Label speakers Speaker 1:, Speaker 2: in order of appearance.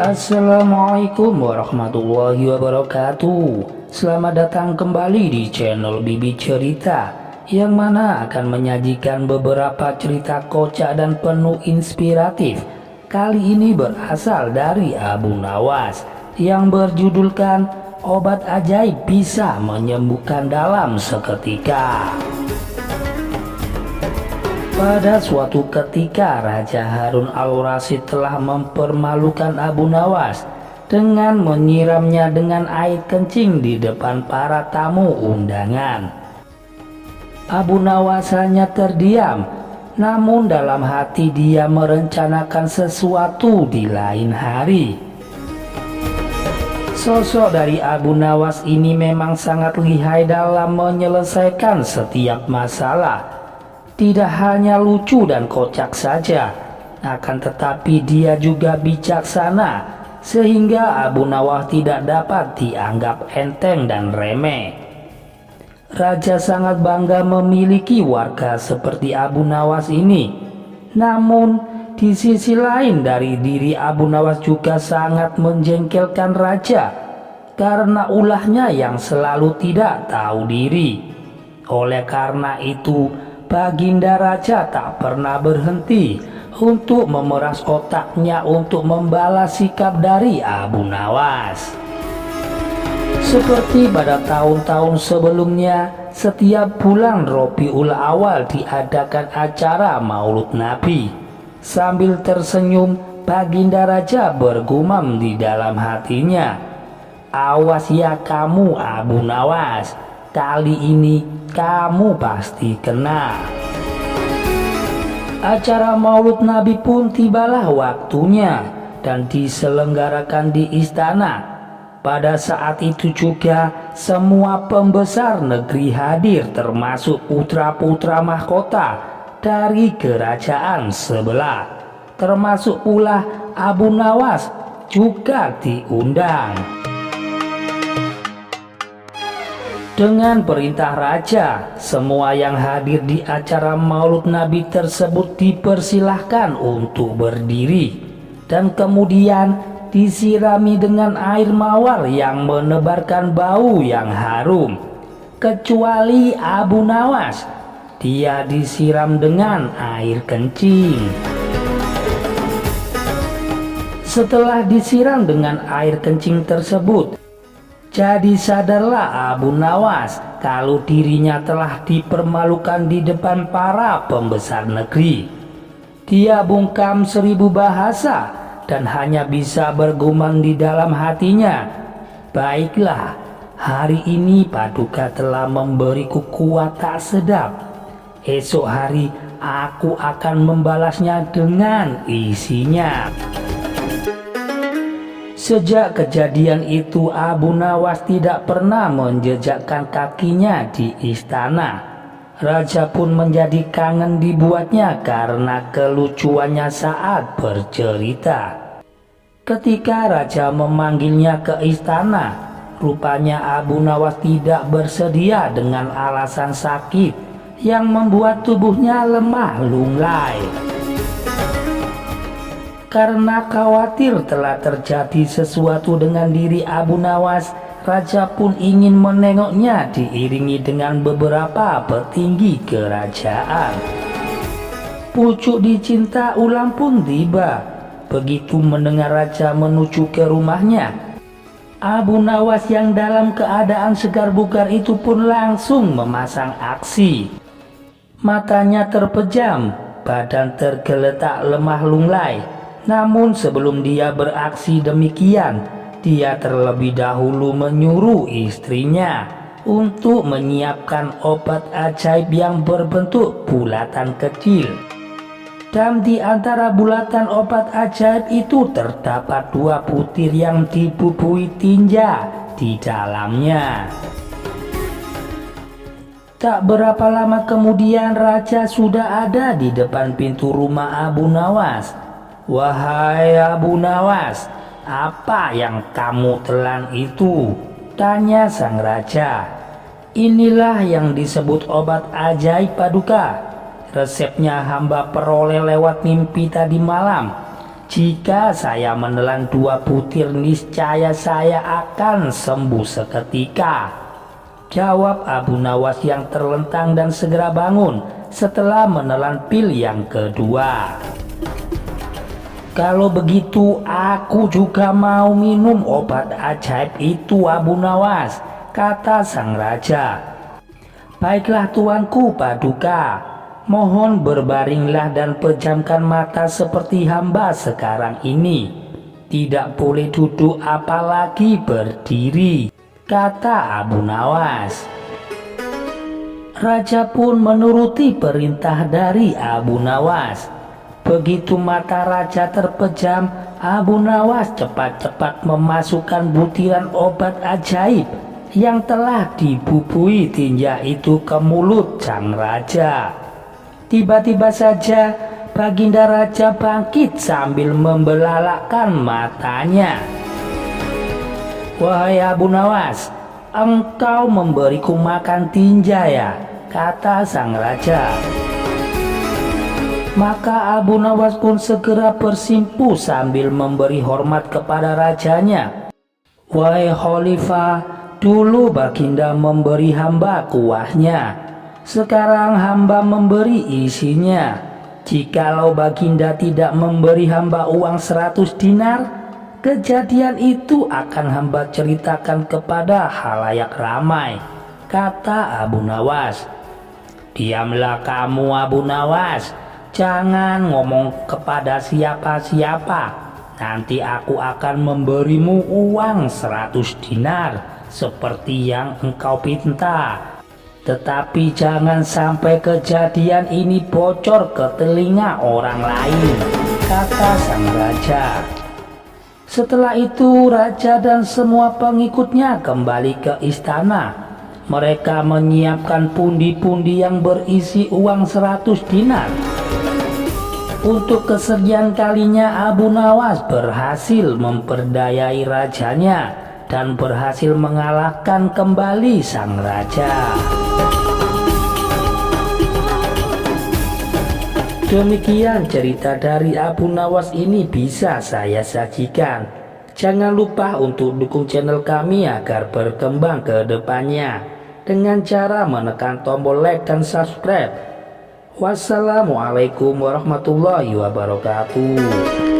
Speaker 1: Assalamualaikum warahmatullahi wabarakatuh. Selamat datang kembali di channel Bibi Cerita, yang mana akan menyajikan beberapa cerita kocak dan penuh inspiratif. Kali ini berasal dari Abu Nawas yang berjudulkan Obat Ajaib Bisa Menyembuhkan Dalam Seketika. Pada suatu ketika, Raja Harun al-Rasyid telah mempermalukan Abu Nawas dengan menyiramnya dengan air kencing di depan para tamu undangan. Abu Nawas hanya terdiam, namun dalam hati dia merencanakan sesuatu di lain hari. Sosok dari Abu Nawas ini memang sangat lihai dalam menyelesaikan setiap masalah. Tidak hanya lucu dan kocak saja, akan tetapi dia juga bijaksana, sehingga Abu Nawas tidak dapat dianggap enteng dan remeh. Raja sangat bangga memiliki warga seperti Abu Nawas ini. Namun, di sisi lain dari diri Abu Nawas juga sangat menjengkelkan raja, karena ulahnya yang selalu tidak tahu diri. Oleh karena itu, Baginda Raja tak pernah berhenti untuk memeras otaknya untuk membalas sikap dari Abu Nawas. Seperti pada tahun-tahun sebelumnya, setiap bulan Rabiul Awal diadakan acara Maulud Nabi. Sambil tersenyum, Baginda Raja bergumam di dalam hatinya, "Awas ya kamu Abu Nawas, kali ini kamu pasti kena." Acara Maulud Nabi pun tibalah waktunya dan diselenggarakan di istana. Pada saat itu juga semua pembesar negeri hadir, termasuk putra-putra mahkota dari kerajaan sebelah, termasuk pula Abu Nawas juga diundang. Dengan perintah raja, semua yang hadir di acara Maulud Nabi tersebut dipersilahkan untuk berdiri dan kemudian disirami dengan air mawar yang menebarkan bau yang harum. Kecuali Abu Nawas, dia disiram dengan air kencing. Setelah disiram dengan air kencing tersebut, jadi sadarlah Abu Nawas kalau dirinya telah dipermalukan di depan para pembesar negeri. Dia bungkam 1000 bahasa dan hanya bisa bergumam di dalam hatinya, "Baiklah, hari ini Paduka telah memberiku kuat tak sedap. Esok hari aku akan membalasnya dengan isinya." Sejak kejadian itu, Abu Nawas tidak pernah menjejakkan kakinya di istana. Raja pun menjadi kangen dibuatnya karena kelucuannya saat bercerita. Ketika raja memanggilnya ke istana, rupanya Abu Nawas tidak bersedia dengan alasan sakit yang membuat tubuhnya lemah lunglai. Karena khawatir telah terjadi sesuatu dengan diri Abu Nawas, raja pun ingin menengoknya diiringi dengan beberapa petinggi kerajaan. Pucuk dicinta ulang pun tiba. Begitu mendengar raja menuju ke rumahnya, Abu Nawas yang dalam keadaan segar bugar itu pun langsung memasang aksi. Matanya terpejam, badan tergeletak lemah lunglai. Namun sebelum dia beraksi demikian, dia terlebih dahulu menyuruh istrinya untuk menyiapkan obat ajaib yang berbentuk bulatan kecil. Dan di antara bulatan obat ajaib itu terdapat 2 butir yang dibubuhi tinja di dalamnya. Tak berapa lama kemudian raja sudah ada di depan pintu rumah Abu Nawas. "Wahai Abu Nawas, apa yang kamu telan itu?" tanya sang raja. "Inilah yang disebut obat ajaib Paduka. Resepnya hamba peroleh lewat mimpi tadi malam. Jika saya menelan 2 butir niscaya saya akan sembuh seketika, jawab Abu Nawas yang terlentang dan segera bangun setelah menelan pil yang kedua. Kalau begitu aku juga mau minum obat ajaib itu Abu Nawas, kata sang raja. Baiklah tuanku Paduka, mohon berbaringlah dan pejamkan mata seperti hamba sekarang ini. Tidak boleh duduk apalagi berdiri, kata Abu Nawas. Raja pun menuruti perintah dari Abu Nawas. Begitu mata raja terpejam, Abu Nawas cepat-cepat memasukkan butiran obat ajaib yang telah dibubui tinja itu ke mulut sang raja. Tiba-tiba saja Baginda Raja bangkit sambil membelalakkan matanya. Wahai Abu Nawas, engkau memberiku makan tinja ya, kata sang raja. Maka Abu Nawas pun segera bersimpuh sambil memberi hormat kepada rajanya. Wahai Khalifah, dulu Baginda memberi hamba kuahnya, sekarang hamba memberi isinya. Jikalau Baginda tidak memberi hamba uang 100 dinar, kejadian itu akan hamba ceritakan kepada halayak ramai, kata Abu Nawas. Diamlah kamu Abu Nawas, jangan ngomong kepada siapa-siapa. Nanti aku akan memberimu uang 100 dinar seperti yang engkau pinta. Tetapi jangan sampai kejadian ini bocor ke telinga orang lain, kata sang raja. Setelah itu raja dan semua pengikutnya kembali ke istana. Mereka menyiapkan pundi-pundi yang berisi uang 100 dinar. Untuk kesekian kalinya Abu Nawas berhasil memperdayai rajanya dan berhasil mengalahkan kembali sang raja. Demikian cerita dari Abu Nawas ini bisa saya sajikan. Jangan lupa untuk dukung channel kami agar berkembang ke depannya dengan cara menekan tombol like dan subscribe. Wassalamualaikum warahmatullahi wabarakatuh.